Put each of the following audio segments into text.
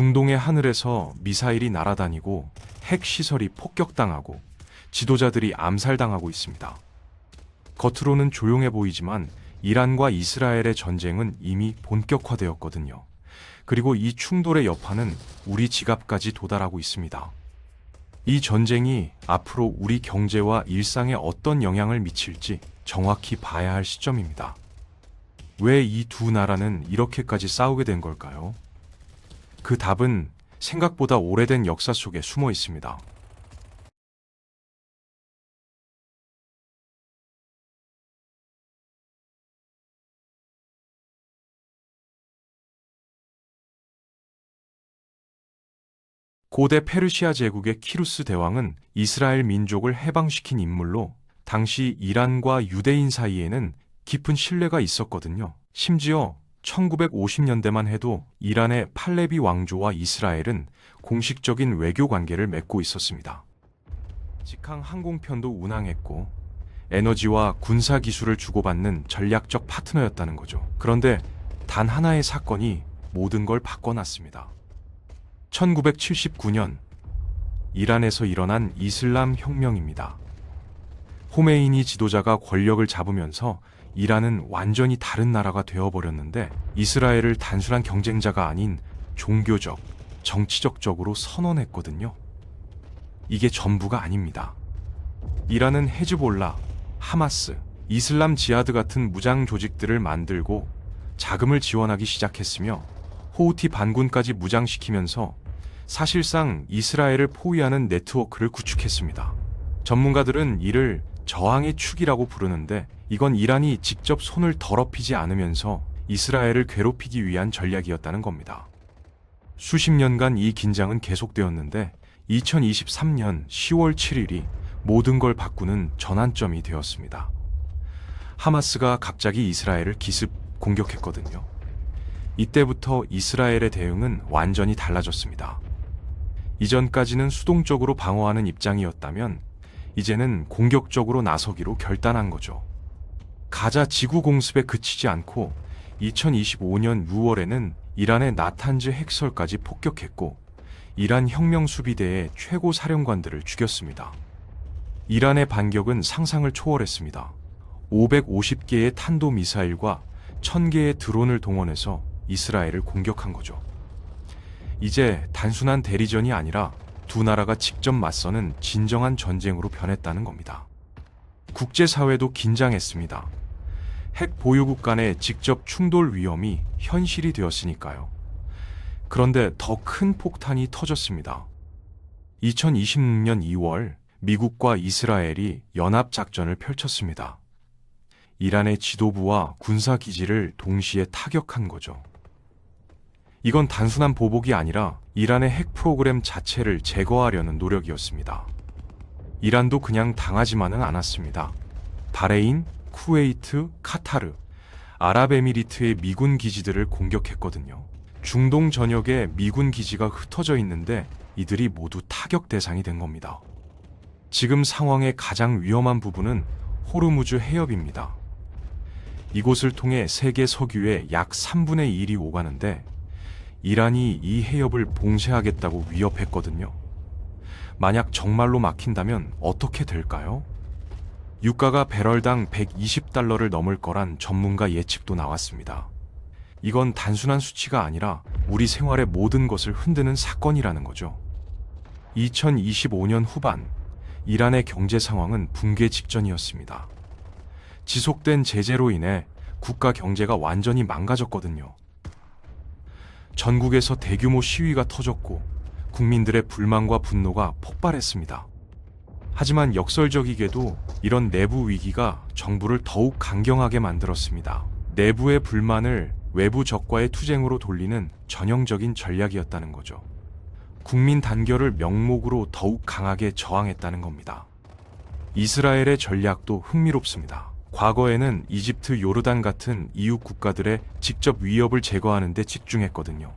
중동의 하늘에서 미사일이 날아다니고 핵시설이 폭격당하고 지도자들이 암살당하고 있습니다. 겉으로는 조용해 보이지만 이란과 이스라엘의 전쟁은 이미 본격화되었거든요. 그리고 이 충돌의 여파는 우리 지갑까지 도달하고 있습니다. 이 전쟁이 앞으로 우리 경제와 일상에 어떤 영향을 미칠지 정확히 봐야 할 시점입니다. 왜 이 두 나라는 이렇게까지 싸우게 된 걸까요? 그 답은 생각보다 오래된 역사 속에 숨어 있습니다. 고대 페르시아 제국의 키루스 대왕은 이스라엘 민족을 해방시킨 인물로 당시 이란과 유대인 사이에는 깊은 신뢰가 있었거든요. 심지어 1950년대만 해도 이란의 팔레비 왕조와 이스라엘은 공식적인 외교 관계를 맺고 있었습니다. 직항 항공편도 운항했고 에너지와 군사 기술을 주고받는 전략적 파트너였다는 거죠. 그런데 단 하나의 사건이 모든 걸 바꿔놨습니다. 1979년 이란에서 일어난 이슬람 혁명입니다. 호메이니 지도자가 권력을 잡으면서 이란은 완전히 다른 나라가 되어버렸는데 이스라엘을 단순한 경쟁자가 아닌 종교적, 정치적으로 선언했거든요. 이게 전부가 아닙니다. 이란은 헤즈볼라, 하마스, 이슬람 지하드 같은 무장 조직들을 만들고 자금을 지원하기 시작했으며 호우티 반군까지 무장시키면서 사실상 이스라엘을 포위하는 네트워크를 구축했습니다. 전문가들은 이를 저항의 축이라고 부르는데 이건 이란이 직접 손을 더럽히지 않으면서 이스라엘을 괴롭히기 위한 전략이었다는 겁니다. 수십 년간 이 긴장은 계속되었는데 2023년 10월 7일이 모든 걸 바꾸는 전환점이 되었습니다. 하마스가 갑자기 이스라엘을 기습 공격했거든요. 이때부터 이스라엘의 대응은 완전히 달라졌습니다. 이전까지는 수동적으로 방어하는 입장이었다면 이제는 공격적으로 나서기로 결단한 거죠. 가자 지구 공습에 그치지 않고 2025년 6월에는 이란의 나탄즈 핵시설까지 폭격했고 이란 혁명수비대의 최고 사령관들을 죽였습니다. 이란의 반격은 상상을 초월했습니다. 550개의 탄도미사일과 1000개의 드론을 동원해서 이스라엘을 공격한 거죠. 이제 단순한 대리전이 아니라 두 나라가 직접 맞서는 진정한 전쟁으로 변했다는 겁니다. 국제사회도 긴장했습니다. 핵 보유국 간의 직접 충돌 위험이 현실이 되었으니까요. 그런데 더 큰 폭탄이 터졌습니다. 2026년 2월 미국과 이스라엘이 연합작전을 펼쳤습니다. 이란의 지도부와 군사기지를 동시에 타격한 거죠. 이건 단순한 보복이 아니라 이란의 핵 프로그램 자체를 제거하려는 노력이었습니다. 이란도 그냥 당하지만은 않았습니다. 바레인, 쿠웨이트, 카타르, 아랍에미리트의 미군 기지들을 공격했거든요. 중동 전역에 미군 기지가 흩어져 있는데 이들이 모두 타격 대상이 된 겁니다. 지금 상황의 가장 위험한 부분은 호르무즈 해협입니다. 이곳을 통해 세계 석유의 약 3분의 1이 오가는데 이란이 이 해협을 봉쇄하겠다고 위협했거든요. 만약 정말로 막힌다면 어떻게 될까요? 유가가 배럴당 120달러를 넘을 거란 전문가 예측도 나왔습니다. 이건 단순한 수치가 아니라 우리 생활의 모든 것을 흔드는 사건이라는 거죠. 2025년 후반, 이란의 경제 상황은 붕괴 직전이었습니다. 지속된 제재로 인해 국가 경제가 완전히 망가졌거든요. 전국에서 대규모 시위가 터졌고 국민들의 불만과 분노가 폭발했습니다. 하지만 역설적이게도 이런 내부 위기가 정부를 더욱 강경하게 만들었습니다. 내부의 불만을 외부 적과의 투쟁으로 돌리는 전형적인 전략이었다는 거죠. 국민 단결을 명목으로 더욱 강하게 저항했다는 겁니다. 이스라엘의 전략도 흥미롭습니다. 과거에는 이집트, 요르단 같은 이웃 국가들의 직접 위협을 제거하는 데 집중했거든요.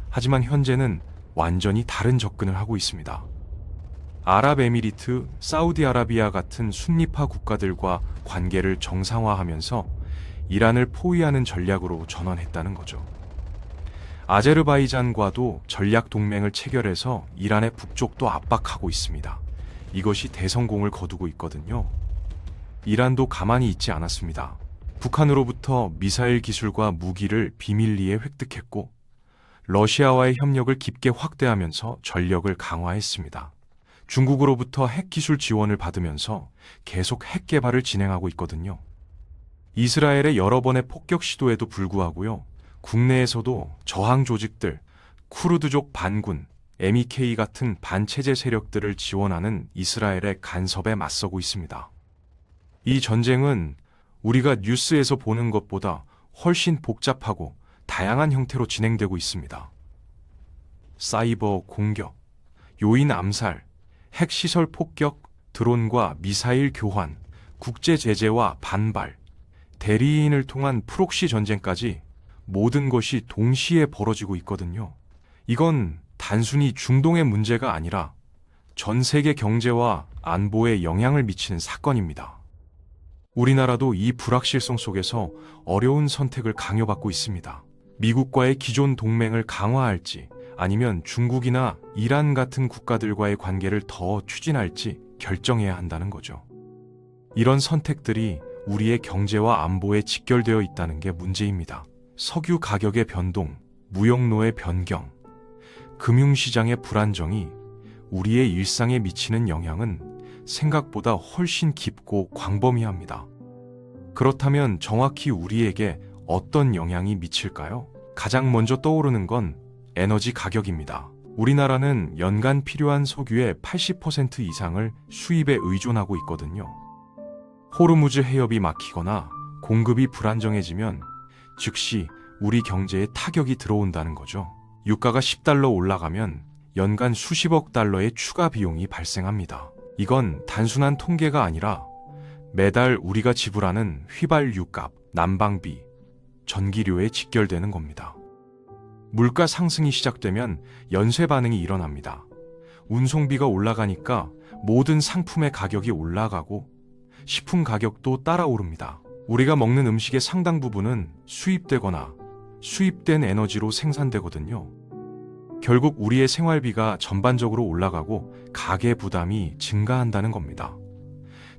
하지만 현재는 완전히 다른 접근을 하고 있습니다. 아랍에미리트, 사우디아라비아 같은 순리파 국가들과 관계를 정상화하면서 이란을 포위하는 전략으로 전환했다는 거죠. 아제르바이잔과도 전략 동맹을 체결해서 이란의 북쪽도 압박하고 있습니다. 이것이 대성공을 거두고 있거든요. 이란도 가만히 있지 않았습니다. 북한으로부터 미사일 기술과 무기를 비밀리에 획득했고 러시아와의 협력을 깊게 확대하면서 전력을 강화했습니다. 중국으로부터 핵기술 지원을 받으면서 계속 핵 개발을 진행하고 있거든요. 이스라엘의 여러 번의 폭격 시도에도 불구하고요. 국내에서도 저항 조직들, 쿠르드족 반군, MEK 같은 반체제 세력들을 지원하는 이스라엘의 간섭에 맞서고 있습니다. 이 전쟁은 우리가 뉴스에서 보는 것보다 훨씬 복잡하고 다양한 형태로 진행되고 있습니다. 사이버 공격, 요인 암살, 핵시설 폭격, 드론과 미사일 교환, 국제 제재와 반발, 대리인을 통한 프록시 전쟁까지 모든 것이 동시에 벌어지고 있거든요. 이건 단순히 중동의 문제가 아니라 전 세계 경제와 안보에 영향을 미치는 사건입니다. 우리나라도 이 불확실성 속에서 어려운 선택을 강요받고 있습니다. 미국과의 기존 동맹을 강화할지 아니면 중국이나 이란 같은 국가들과의 관계를 더 추진할지 결정해야 한다는 거죠. 이런 선택들이 우리의 경제와 안보에 직결되어 있다는 게 문제입니다. 석유 가격의 변동, 무역로의 변경, 금융시장의 불안정이 우리의 일상에 미치는 영향은 생각보다 훨씬 깊고 광범위합니다. 그렇다면 정확히 우리에게 어떤 영향이 미칠까요? 가장 먼저 떠오르는 건 에너지 가격입니다. 우리나라는 연간 필요한 석유의 80% 이상을 수입에 의존하고 있거든요. 호르무즈 해협이 막히거나 공급이 불안정해지면 즉시 우리 경제에 타격이 들어온다는 거죠. 유가가 10달러 올라가면 연간 수십억 달러의 추가 비용이 발생합니다. 이건 단순한 통계가 아니라 매달 우리가 지불하는 휘발유값, 난방비, 전기료에 직결되는 겁니다. 물가 상승이 시작되면 연쇄 반응이 일어납니다. 운송비가 올라가니까 모든 상품의 가격이 올라가고 식품 가격도 따라 오릅니다. 우리가 먹는 음식의 상당 부분은 수입되거나 수입된 에너지로 생산되거든요. 결국 우리의 생활비가 전반적으로 올라가고 가계 부담이 증가한다는 겁니다.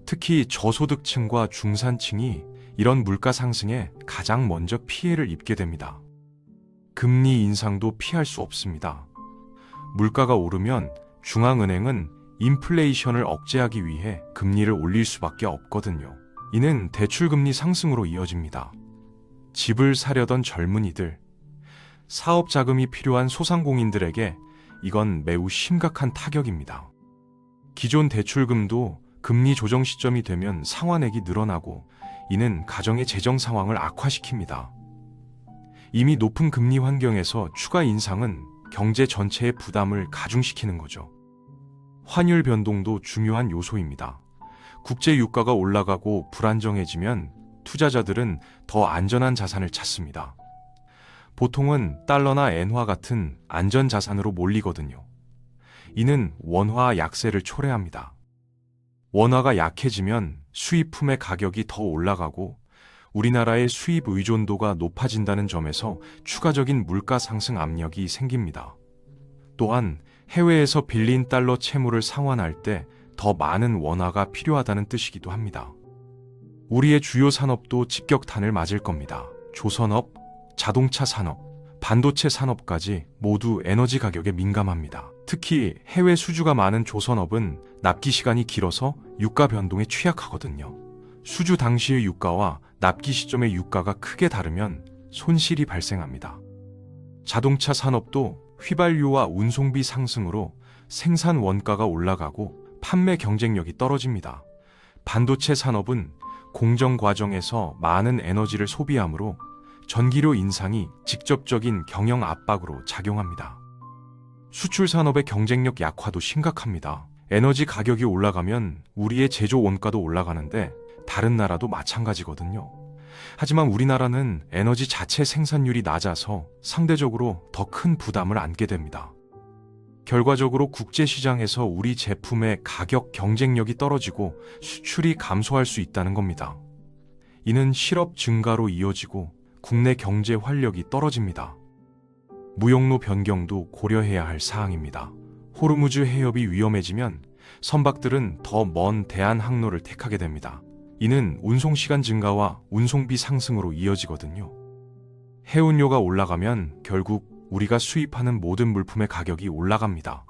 특히 저소득층과 중산층이 이런 물가 상승에 가장 먼저 피해를 입게 됩니다. 금리 인상도 피할 수 없습니다. 물가가 오르면 중앙은행은 인플레이션을 억제하기 위해 금리를 올릴 수밖에 없거든요. 이는 대출금리 상승으로 이어집니다. 집을 사려던 젊은이들, 사업 자금이 필요한 소상공인들에게 이건 매우 심각한 타격입니다. 기존 대출금도 금리 조정 시점이 되면 상환액이 늘어나고 이는 가정의 재정 상황을 악화시킵니다. 이미 높은 금리 환경에서 추가 인상은 경제 전체의 부담을 가중시키는 거죠. 환율 변동도 중요한 요소입니다. 국제 유가가 올라가고 불안정해지면 투자자들은 더 안전한 자산을 찾습니다. 보통은 달러나 엔화 같은 안전 자산으로 몰리거든요. 이는 원화 약세를 초래합니다. 원화가 약해지면 수입품의 가격이 더 올라가고 우리나라의 수입 의존도가 높아진다는 점에서 추가적인 물가 상승 압력이 생깁니다. 또한 해외에서 빌린 달러 채무를 상환할 때 더 많은 원화가 필요하다는 뜻이기도 합니다. 우리의 주요 산업도 직격탄을 맞을 겁니다. 조선업, 자동차 산업, 반도체 산업까지 모두 에너지 가격에 민감합니다. 특히 해외 수주가 많은 조선업은 납기 시간이 길어서 유가 변동에 취약하거든요. 수주 당시의 유가와 납기 시점의 유가가 크게 다르면 손실이 발생합니다. 자동차 산업도 휘발유와 운송비 상승으로 생산 원가가 올라가고 판매 경쟁력이 떨어집니다. 반도체 산업은 공정 과정에서 많은 에너지를 소비하므로 전기료 인상이 직접적인 경영 압박으로 작용합니다. 수출 산업의 경쟁력 약화도 심각합니다. 에너지 가격이 올라가면 우리의 제조 원가도 올라가는데 다른 나라도 마찬가지거든요. 하지만 우리나라는 에너지 자체 생산율이 낮아서 상대적으로 더 큰 부담을 안게 됩니다. 결과적으로 국제시장에서 우리 제품의 가격 경쟁력이 떨어지고 수출이 감소할 수 있다는 겁니다. 이는 실업 증가로 이어지고 국내 경제 활력이 떨어집니다. 무역로 변경도 고려해야 할 사항입니다. 호르무즈 해협이 위험해지면 선박들은 더 먼 대한 항로를 택하게 됩니다. 이는 운송시간 증가와 운송비 상승으로 이어지거든요. 해운료가 올라가면 결국 우리가 수입하는 모든 물품의 가격이 올라갑니다.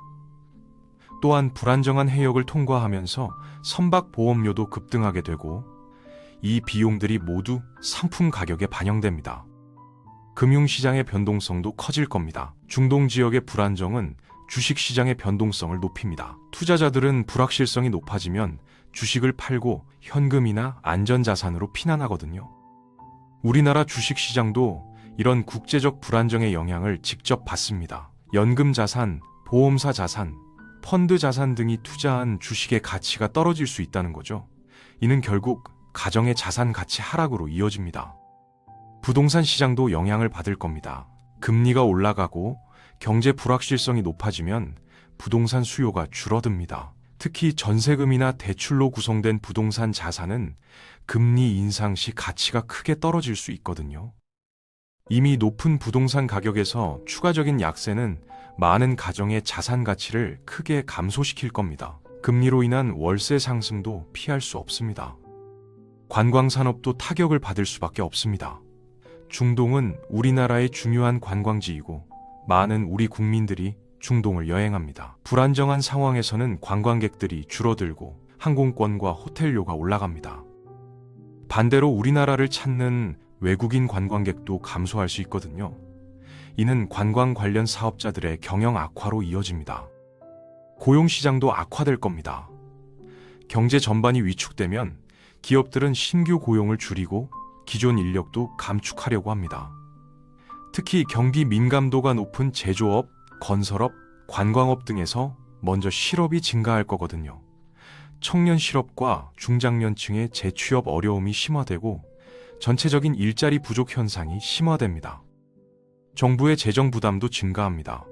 또한 불안정한 해역을 통과하면서 선박 보험료도 급등하게 되고 이 비용들이 모두 상품 가격에 반영됩니다. 금융시장의 변동성도 커질 겁니다. 중동 지역의 불안정은 주식시장의 변동성을 높입니다. 투자자들은 불확실성이 높아지면 주식을 팔고 현금이나 안전자산으로 피난하거든요. 우리나라 주식시장도 이런 국제적 불안정의 영향을 직접 받습니다. 연금자산, 보험사 자산, 펀드 자산 등이 투자한 주식의 가치가 떨어질 수 있다는 거죠. 이는 결국 가정의 자산 가치 하락으로 이어집니다. 부동산 시장도 영향을 받을 겁니다. 금리가 올라가고 경제 불확실성이 높아지면 부동산 수요가 줄어듭니다. 특히 전세금이나 대출로 구성된 부동산 자산은 금리 인상 시 가치가 크게 떨어질 수 있거든요. 이미 높은 부동산 가격에서 추가적인 약세는 많은 가정의 자산 가치를 크게 감소시킬 겁니다. 금리로 인한 월세 상승도 피할 수 없습니다. 관광산업도 타격을 받을 수밖에 없습니다. 중동은 우리나라의 중요한 관광지이고 많은 우리 국민들이 중동을 여행합니다. 불안정한 상황에서는 관광객들이 줄어들고 항공권과 호텔료가 올라갑니다. 반대로 우리나라를 찾는 외국인 관광객도 감소할 수 있거든요. 이는 관광 관련 사업자들의 경영 악화로 이어집니다. 고용시장도 악화될 겁니다. 경제 전반이 위축되면 기업들은 신규 고용을 줄이고 기존 인력도 감축하려고 합니다. 특히 경기 민감도가 높은 제조업, 건설업, 관광업 등에서 먼저 실업이 증가할 거거든요. 청년 실업과 중장년층의 재취업 어려움이 심화되고 전체적인 일자리 부족 현상이 심화됩니다. 정부의 재정 부담도 증가합니다.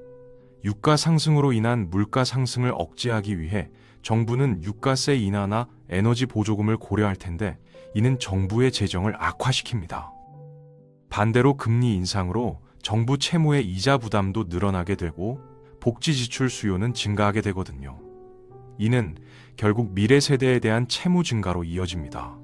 유가 상승으로 인한 물가 상승을 억제하기 위해 정부는 유가세 인하나 에너지 보조금을 고려할 텐데 이는 정부의 재정을 악화시킵니다. 반대로 금리 인상으로 정부 채무의 이자 부담도 늘어나게 되고 복지 지출 수요는 증가하게 되거든요. 이는 결국 미래 세대에 대한 채무 증가로 이어집니다.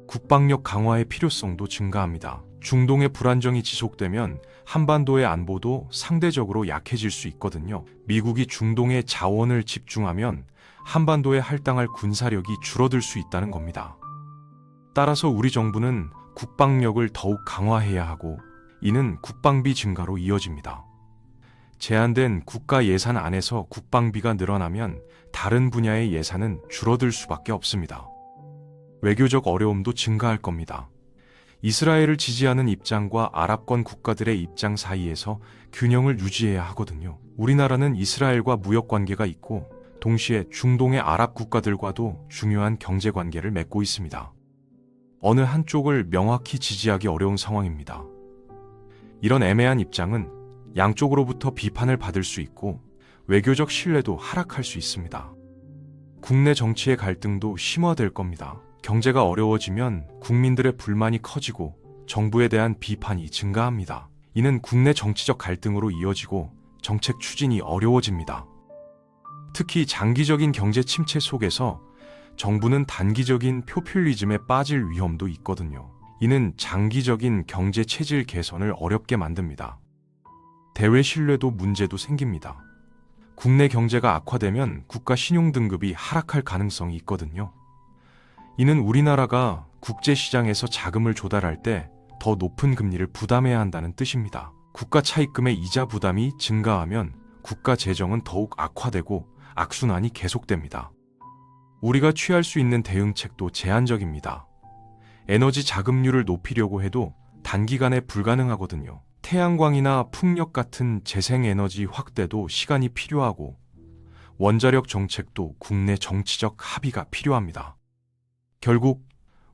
국방력 강화의 필요성도 증가합니다. 중동의 불안정이 지속되면 한반도의 안보도 상대적으로 약해질 수 있거든요. 미국이 중동에 자원을 집중하면 한반도에 할당할 군사력이 줄어들 수 있다는 겁니다. 따라서 우리 정부는 국방력을 더욱 강화해야 하고 이는 국방비 증가로 이어집니다. 제한된 국가 예산 안에서 국방비가 늘어나면 다른 분야의 예산은 줄어들 수밖에 없습니다. 외교적 어려움도 증가할 겁니다. 이스라엘을 지지하는 입장과 아랍권 국가들의 입장 사이에서 균형을 유지해야 하거든요. 우리나라는 이스라엘과 무역 관계가 있고 동시에 중동의 아랍 국가들과도 중요한 경제 관계를 맺고 있습니다. 어느 한쪽을 명확히 지지하기 어려운 상황입니다. 이런 애매한 입장은 양쪽으로부터 비판을 받을 수 있고 외교적 신뢰도 하락할 수 있습니다. 국내 정치의 갈등도 심화될 겁니다. 경제가 어려워지면 국민들의 불만이 커지고 정부에 대한 비판이 증가합니다. 이는 국내 정치적 갈등으로 이어지고 정책 추진이 어려워집니다. 특히 장기적인 경제 침체 속에서 정부는 단기적인 포퓰리즘에 빠질 위험도 있거든요. 이는 장기적인 경제 체질 개선을 어렵게 만듭니다. 대외 신뢰도 문제도 생깁니다. 국내 경제가 악화되면 국가 신용 등급이 하락할 가능성이 있거든요. 이는 우리나라가 국제시장에서 자금을 조달할 때 더 높은 금리를 부담해야 한다는 뜻입니다. 국가 차입금의 이자 부담이 증가하면 국가 재정은 더욱 악화되고 악순환이 계속됩니다. 우리가 취할 수 있는 대응책도 제한적입니다. 에너지 자금률을 높이려고 해도 단기간에 불가능하거든요. 태양광이나 풍력 같은 재생에너지 확대도 시간이 필요하고 원자력 정책도 국내 정치적 합의가 필요합니다. 결국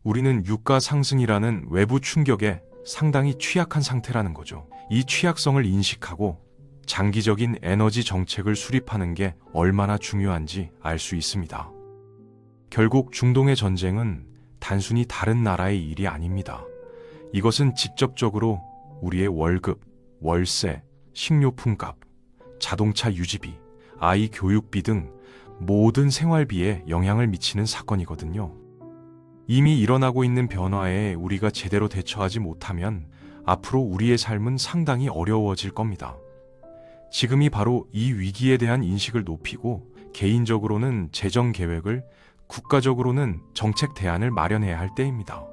우리는 유가 상승이라는 외부 충격에 상당히 취약한 상태라는 거죠. 이 취약성을 인식하고 장기적인 에너지 정책을 수립하는 게 얼마나 중요한지 알 수 있습니다. 결국 중동의 전쟁은 단순히 다른 나라의 일이 아닙니다. 이것은 직접적으로 우리의 월급, 월세, 식료품값, 자동차 유지비, 아이 교육비 등 모든 생활비에 영향을 미치는 사건이거든요. 이미 일어나고 있는 변화에 우리가 제대로 대처하지 못하면 앞으로 우리의 삶은 상당히 어려워질 겁니다. 지금이 바로 이 위기에 대한 인식을 높이고 개인적으로는 재정 계획을, 국가적으로는 정책 대안을 마련해야 할 때입니다.